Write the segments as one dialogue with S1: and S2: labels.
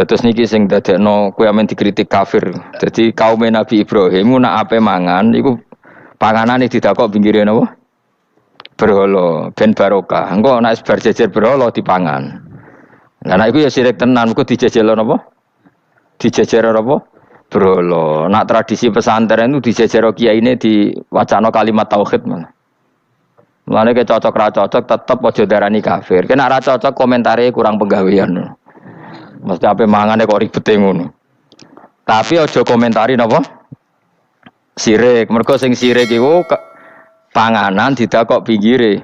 S1: Terus niki sing dadekno kowe amen dikritik kafir. Jadi kaum Nabi Ibrahim nak ape mangan iku panganane didakok pinggire napa? Berhala ben barokah. Engko nek bar jejer berhala dipangan. Lah nek iku ya sirik tenan, engko dijejelo napa? Dijejero apa? Berhala. Nak tradisi pesantren itu dijejero kiyaine diwacana kalimat tauhid malah. Mulane ke cocok ra cocok tetep aja darani kafir. Kena ra cocok komentare kurang penggawean. Mesti ape mangane kok ribete ngono. Tapi aja komentari napa? Sirik. Mergo sing sirik iku panganan didakok pinggire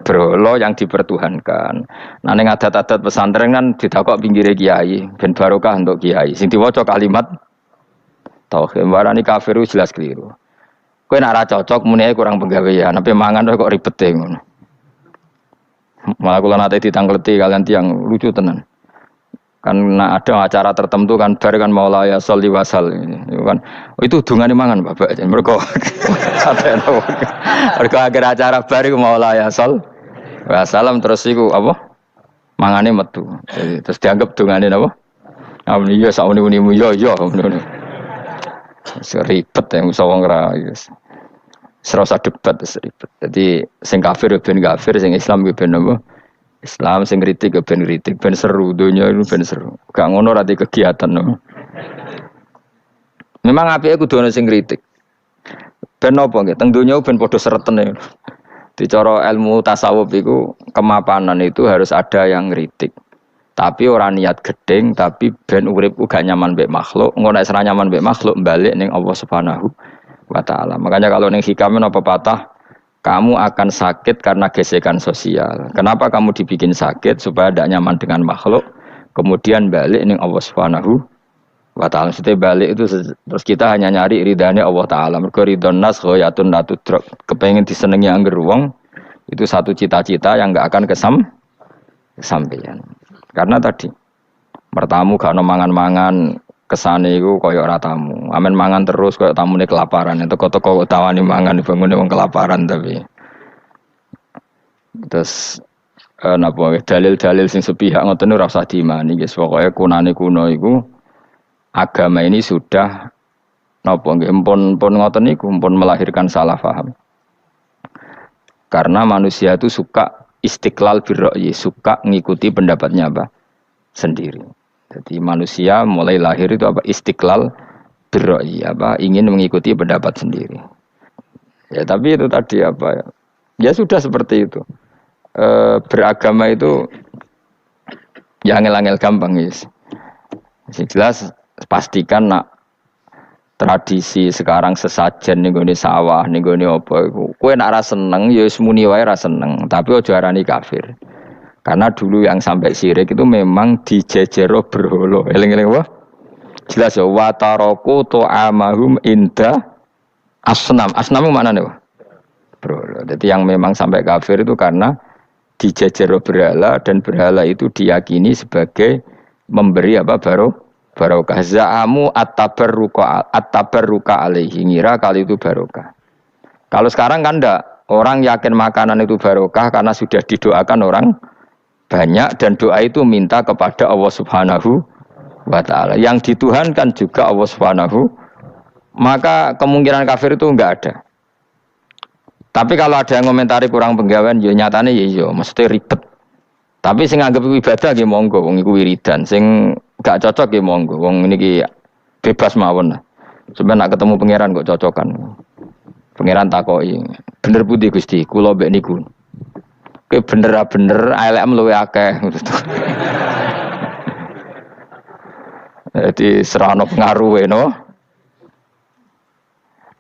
S1: berhala yang dipertuhankan. Nah ning adat-adat pesantren kan didakok pinggire kiai, ben barokah untuk kiai. Sing diwaca kalimat tauhid. Warani kafir jelas keliru. Kowe nek ora cocok muni kurang penggawean, ape mangan kok ribete ngono. Malah kula nate ditangleti kalian tiang lucu tenan. Kan ada acara tertentu kan bar kan maulaya sholli wasal itu kan itu dungane mangan Bapak mergo mergo akhir acara bar iku maulaya shol wasalam terus iku apa mangane metu terus dianggap dungane napa amun iya sauni-unimu yo ngono ribet ya usah wong ra serasa debat ribet dadi sing kafir ben kafir sing Islam ben apa Islam sing kritik ben kritik ben seru donya itu ben seru. Gak ngono ra kegiatan no. Memang apike kudu ana sing kritik. Ben apa nggih teng donya ben padha sretene. Di cara ilmu tasawuf iku kemapanan itu harus ada yang kritik. Tapi ora niat gedeng tapi ben urip uga nyaman mbek makhluk. Ngono nek ora nyaman mbek makhluk balik ning Allah Subhanahu wa taala. Makanya kalau ning hikam apa patah kamu akan sakit karena gesekan sosial. Kenapa kamu dibikin sakit? Supaya tidak nyaman dengan makhluk. Kemudian balik ning Allah Subhanahu wa ta'ala. Setelah balik itu terus kita hanya nyari ridhanya Allah Ta'ala. Mergo ridhon nas ghayatun la tudrak. Kepengen disenengi angger wong itu satu cita-cita yang enggak akan kesampaian. Karena tadi mertamu gak ono mangan-mangan kesane iku kaya ora tamu. Amen mangan terus kaya tamune kelaparan. Teko-teko tawani mangan bangune wong kelaparan tapi. Terus napa dalil-dalil sing sepihak ngoten ora usah diimani guys. Pokoke kunane kuno iku agama ini sudah napa nggih pun ngoten niku pun melahirkan salah paham. Karena manusia itu suka istiqlal birra'yi, suka ngikuti pendapatnya apa? Sendiri. Jadi manusia mulai lahir itu apa istiqlal birra'yi apa ingin mengikuti pendapat sendiri. Ya tapi itu tadi apa ya? Ya sudah seperti itu. Beragama itu ya angel-angel gampang guys. Jelas pastikan nak tradisi sekarang sesajen ning gone sawah ning gone apa iku. Kowe nek ora seneng ya wis muni wae ora seneng, tapi aja arani kafir. Karena dulu yang sampai syirik itu memang dijejero berhala. Eling-eling apa? Jelas ya wa taraku tu'amahum inda asnam. Asnam mana nih? Berhala. Jadi yang memang sampai kafir itu karena dijejero berhala dan berhala itu diyakini sebagai memberi apa barokah. Za'amu at-tabarruka alaihi ngira kali itu barokah. Kalau sekarang kan enggak, orang yakin makanan itu barokah karena sudah didoakan orang banyak dan doa itu minta kepada Allah Subhanahu wa taala. Yang dituhankan juga Allah Subhanahu. Maka kemungkinan kafir itu enggak ada. Tapi kalau ada yang komentari kurang penggawean ya nyatane ya iya, mesti ribet. Tapi sing anggap ibadah nggih monggo wong iku wiridan, sing gak cocok nggih monggo. Wong niki bebas mawon. Sampeyan nak ketemu pangeran kok cocokan. Pangeran takoki, "Bener putih Gusti, kula mbek niku." Kowe bener elek luwe akeh ngono. Jadi serana pengaruh no.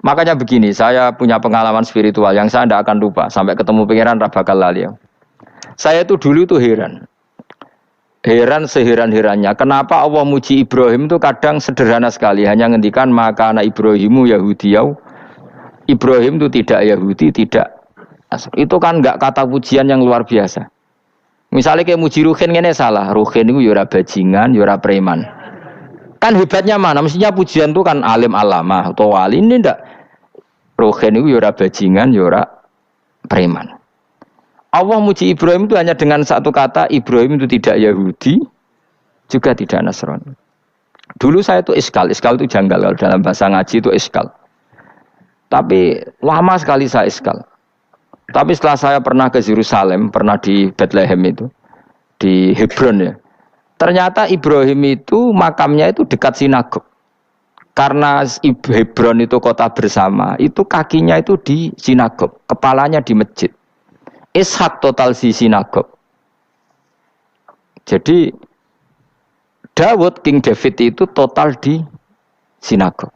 S1: Makanya begini, saya punya pengalaman spiritual yang saya tidak akan lupa sampai ketemu pangeran ra bakal lali. Saya itu dulu itu heran seheran-herannya. Kenapa Allah muji Ibrahim itu kadang sederhana sekali, hanya ngendikan maka anak Ibrahimu Yahudiyau. Ibrahim itu tidak Yahudi, tidak. Itu kan enggak kata pujian yang luar biasa. Misalnya kayak muji Ruhin ini salah. Ruhin itu yura bajingan, yura preman. Kan hebatnya mana? Mestinya pujian itu kan alim alama atau wali. Ini enggak. Ruhin itu yura bajingan, yura preman. Allah muji Ibrahim itu hanya dengan satu kata. Ibrahim itu tidak Yahudi, juga tidak Nasrani. Dulu saya itu iskal itu janggal kalau dalam bahasa ngaji itu iskal. Tapi lama sekali saya iskal. Tapi setelah saya pernah ke Yerusalem, pernah di Bethlehem itu, di Hebron ya. Ternyata Ibrahim itu makamnya itu dekat sinagog. Karena Hebron itu kota bersama, itu kakinya itu di sinagog, kepalanya di masjid. Ishak total di sinagog. Jadi King David itu total di sinagog.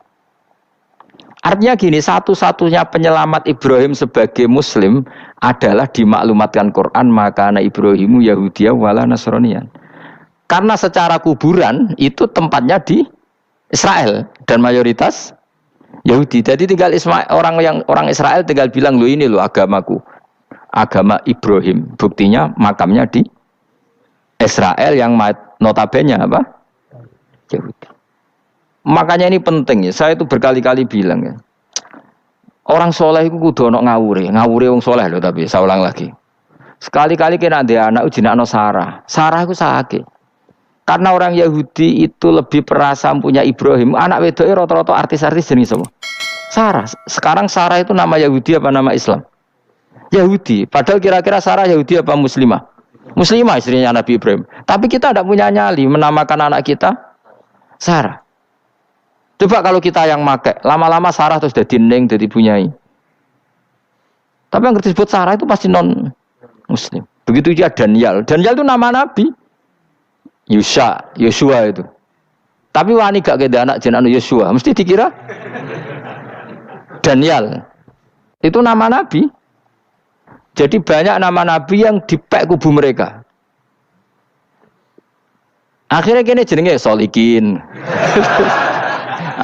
S1: Artinya gini, satu-satunya penyelamat Ibrahim sebagai Muslim adalah dimaklumatkan Quran, maka anak Ibrahimu Yahudiyah wala Nasraniyan. Karena secara kuburan itu tempatnya di Israel dan mayoritas Yahudi. Jadi tinggal orang Israel tinggal bilang, lo ini lo agamaku, agama Ibrahim. Buktinya makamnya di Israel yang notabene apa? Yahudi. Makanya ini penting ya. Saya itu berkali-kali bilang ya. Orang soleh itu kudu ono ngawure wong soleh loh, tapi saya ulang lagi. Sekali-kali kena dia anak ujinakno Sarah. Sarah itu sakit. Karena orang Yahudi itu lebih perasa punya Ibrahim. Anak wedoknya rata-rata artis-artis jenis semua. Sarah. Sekarang Sarah itu nama Yahudi apa nama Islam? Yahudi. Padahal kira-kira Sarah Yahudi apa Muslimah? Muslimah istrinya Nabi Ibrahim. Tapi kita tidak punya nyali menamakan anak kita Sarah. Coba kalau kita yang make, lama-lama Sarah terus jadi neng, jadi punyai. Tapi yang disebut Sarah itu pasti non Muslim. Begitu juga Daniel. Daniel itu nama Nabi. Yosua itu. Tapi wani gak keda anak jeneng Yosua, mesti dikira Daniel. Itu nama Nabi. Jadi banyak nama Nabi yang dipek kubu mereka. Akhirnya kene jenenge Solikin.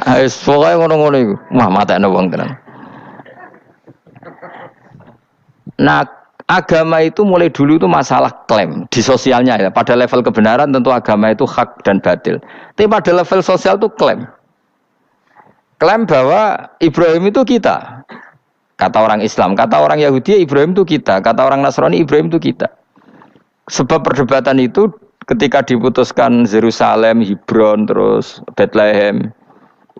S1: Pokoknya ngono-ngono iku. Wah, matekno wong tenan. Nah, agama itu mulai dulu itu masalah klaim di sosialnya ya. Pada level kebenaran tentu agama itu hak dan batil. Tapi pada level sosial itu klaim. Klaim bahwa Ibrahim itu kita. Kata orang Islam, kata orang Yahudi Ibrahim itu kita, kata orang Nasrani Ibrahim itu kita. Sebab perdebatan itu ketika diputuskan Yerusalem, Hebron, terus Bethlehem,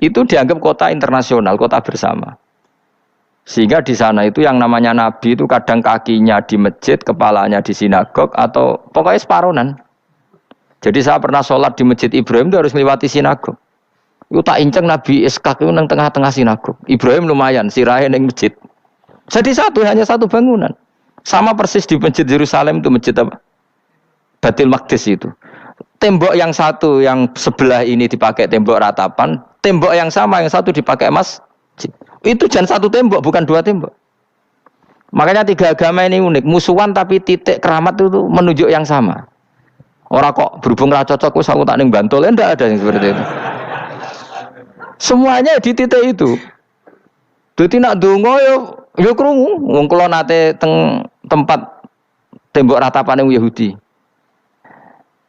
S1: itu dianggap kota internasional, kota bersama. Sehingga di sana itu yang namanya Nabi itu kadang kakinya di masjid, kepalanya di sinagog, atau pokoknya separonan. Jadi saya pernah sholat di masjid Ibrahim itu harus melewati sinagog. Itu tak inceng Nabi Ishak itu nang tengah-tengah sinagog. Ibrahim lumayan, sirahe nang masjid. Jadi hanya satu bangunan. Sama persis di masjid Yerusalem itu masjid apa? Baitul Maqdis itu. Tembok yang satu yang sebelah ini dipakai tembok ratapan, tembok yang sama yang satu dipakai masjid. Itu jangan satu tembok, bukan dua tembok. Makanya tiga agama ini unik, musuhan tapi titik keramat itu menunjuk yang sama. Orang kok berhubung ra cocok wis aku tak ning Bantul, enggak ada yang seperti itu. Semuanya di titik itu. Dadi nak donga yo krungu wong kula nate teng tempat tembok ratapan Yahudi.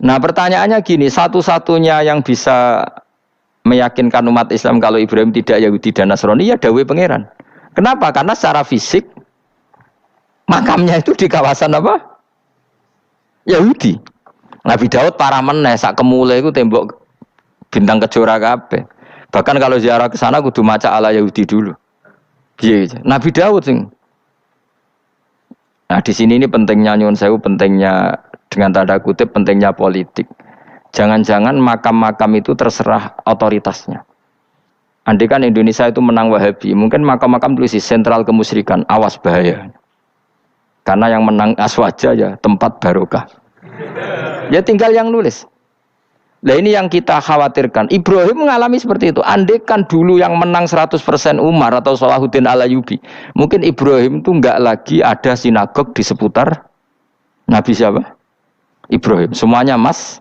S1: Nah, pertanyaannya gini, satu-satunya yang bisa meyakinkan umat Islam kalau Ibrahim tidak Yahudi dan Nasrani ya dawuh pangeran. Kenapa? Karena secara fisik makamnya itu di kawasan apa? Yahudi. Nabi Daud parah meneh sak kemule iku tembok bintang kejora kabeh. Bahkan kalau ziarah ke sana kudu maca ala Yahudi dulu. Piye Nabi Daud sing. Nah, di sini ini pentingnya nyuwun sewu, pentingnya dengan tanda kutip pentingnya politik. Jangan-jangan makam-makam itu terserah otoritasnya. Andai kan Indonesia itu menang Wahabi, mungkin makam-makam tulis sentral kemusyrikan, awas bahaya. Karena yang menang Aswaja ya tempat barokah. Ya tinggal yang nulis. Nah ini yang kita khawatirkan. Ibrahim mengalami seperti itu. Andai kan dulu yang menang 100% Umar atau Salahuddin Al-Ayyubi, mungkin Ibrahim itu enggak lagi ada sinagog di seputar Nabi siapa? Ibrahim. Semuanya mas.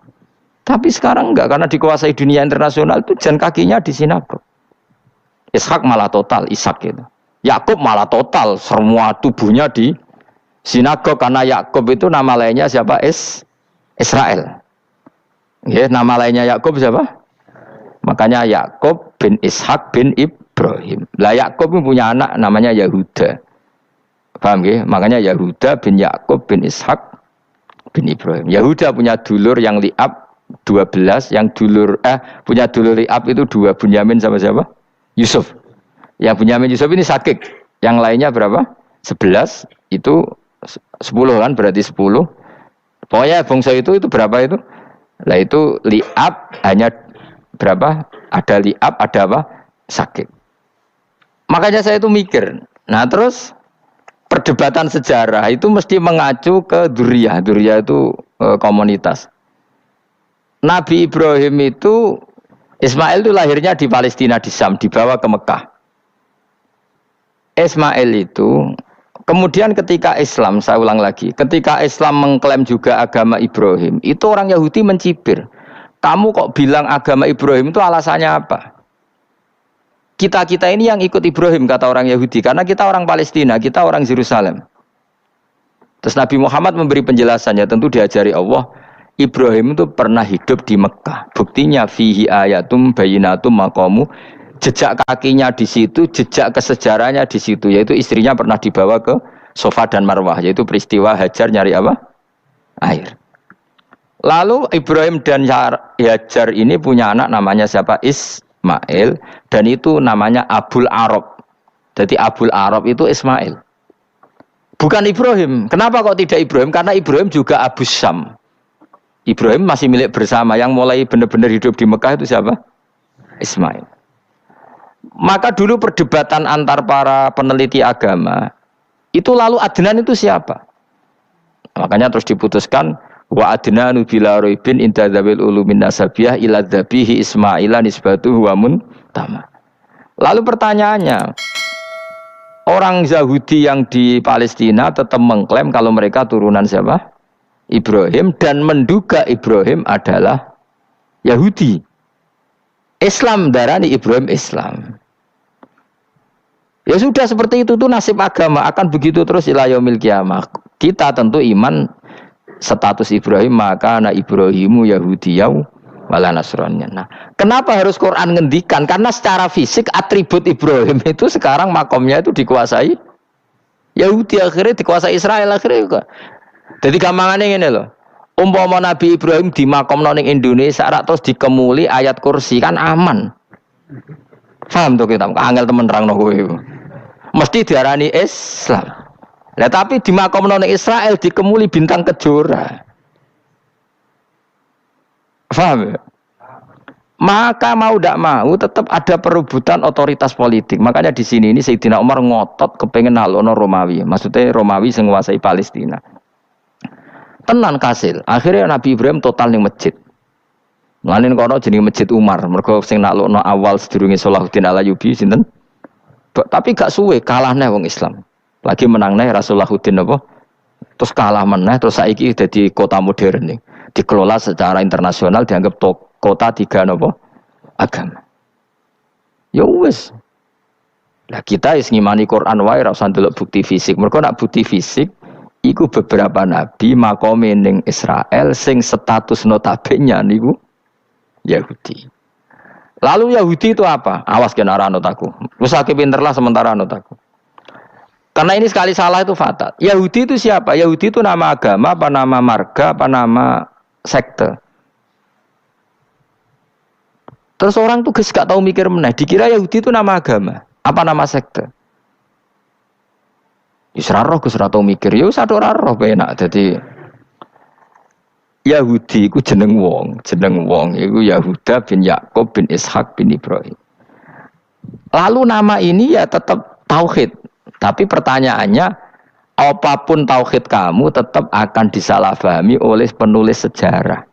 S1: Tapi sekarang enggak, karena dikuasai dunia internasional itu jalan kakinya di sinagog. Ishak malah total, Ishak itu. Yakub malah total, semua tubuhnya di sinagog, karena Yakub itu nama lainnya siapa? Israel. Ya, nama lainnya Yakub siapa? Makanya Yakub bin Ishak bin Ibrahim. Lah Yakub punya anak namanya Yahuda. Paham ya? Makanya Yahuda bin Yakub bin Ishak bin Ibrahim. Yahuda punya dulur yang li'ab 12, yang punya dulur liab itu 2, Bunyamin sama siapa? Yusuf. Yang Bunyamin Yusuf ini sakit. Yang lainnya berapa? 11, itu 10 kan, berarti 10. Pokoknya bangsa itu berapa itu? Lah itu liab hanya berapa? Ada liab, ada apa? Sakit. Makanya saya itu mikir. Nah terus perdebatan sejarah itu mesti mengacu ke Duriyah. Duriyah itu komunitas. Nabi Ibrahim itu, Ismail itu lahirnya di Palestina, di Syam, dibawa ke Mekah. Ismail itu, kemudian ketika Islam, saya ulang lagi, ketika Islam mengklaim juga agama Ibrahim, itu orang Yahudi mencibir. Kamu kok bilang agama Ibrahim itu alasannya apa? Kita ini yang ikut Ibrahim, kata orang Yahudi, karena kita orang Palestina, kita orang Yerusalem. Terus Nabi Muhammad memberi penjelasannya, tentu diajari Allah, Ibrahim itu pernah hidup di Mekah. Buktinya fihi ayatum bayinatum maqamu, jejak kakinya di situ, jejak kesejarahnya di situ, yaitu istrinya pernah dibawa ke Safa dan Marwah, yaitu peristiwa Hajar nyari apa? Air. Lalu Ibrahim dan Hajar ini punya anak namanya siapa? Ismail, dan itu namanya Abul Arab. Jadi Abul Arab itu Ismail. Bukan Ibrahim. Kenapa kok tidak Ibrahim? Karena Ibrahim juga Abu Syam. Ibrahim masih milik bersama. Yang mulai benar-benar hidup di Mekah itu siapa? Ismail. Maka dulu perdebatan antar para peneliti agama, itu lalu Adnan itu siapa? Makanya terus diputuskan, wa adnanu bila roibin inda dzawil ulumin nasabiyah ila dzabihi Ismaila nisbatuhu wa muntama. Lalu pertanyaannya, orang Yahudi yang di Palestina tetap mengklaim kalau mereka turunan siapa? Ibrahim, dan menduga Ibrahim adalah Yahudi. Islam darani Ibrahim Islam. Ya sudah seperti itu tuh nasib agama, akan begitu terus ila yaumil qiyamah. Kita tentu iman status Ibrahim, maka anak Ibrahimu Yahudiyau wala Nasraniyan. Nah, kenapa harus Quran ngendikan? Karena secara fisik atribut Ibrahim itu sekarang makomnya itu dikuasai Yahudi, akhirnya dikuasai Israel akhirnya. Jadi gampangannya ini loh. Umpama Nabi Ibrahim di makom ning Indonesia terus dikemuli ayat kursi kan aman. Paham tuh kita? Angel temen nerangno kowe. Mesti diarani Islam. Lah tapi di makom ning Israel dikemuli bintang kejora. Paham ya? Maka mau tidak mau tetap ada perebutan otoritas politik. Makanya di sini ini Sayyidina Umar ngotot kepengen nalono Romawi. Maksudnya Romawi sing nguasai Palestina. Tenan kasil. Akhirnya Nabi Ibrahim total ning masjid. Mulane kono jenenge Masjid Umar. Mergo sing naklukno awal sedurunge Salahuddin Al-Ayyubi sinten? Tapi gak suwe kalah neh wong Islam. Lagi menang neh Rasulullahuddin apa? Terus kalah meneh terus saiki dadi kota modern nih. Dikelola secara internasional dianggap kota 3 napa? Agama. Ya wis. Lah kita wis ngimani Quran wae ora usah ndelok bukti fisik. Mergo nek bukti fisik iku beberapa nabi makome ning Israel sing status notabene niku Yahudi. Lalu Yahudi itu apa? Awas kena ora anut aku. Wis akeh pinterlah sementara anut aku. Karena ini sekali salah itu fatal. Yahudi itu siapa? Yahudi itu nama agama, apa nama marga, apa nama sekte. Terus orang tuh gak tahu mikir meneh, dikira Yahudi itu nama agama, apa nama sekte. Isra roh Gus ora tau mikir, ya wis ora roh penak. Dadi Yahudi iku jeneng wong iku Yahuda bin Yakub bin Ishak bin Ibrahim. Lalu nama ini ya tetap tauhid. Tapi pertanyaannya, apapun tauhid kamu tetap akan disalahpahami oleh penulis sejarah.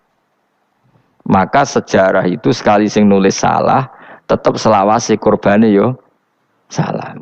S1: Maka sejarah itu sekali sing nulis salah, tetap selawase korbane yo salah.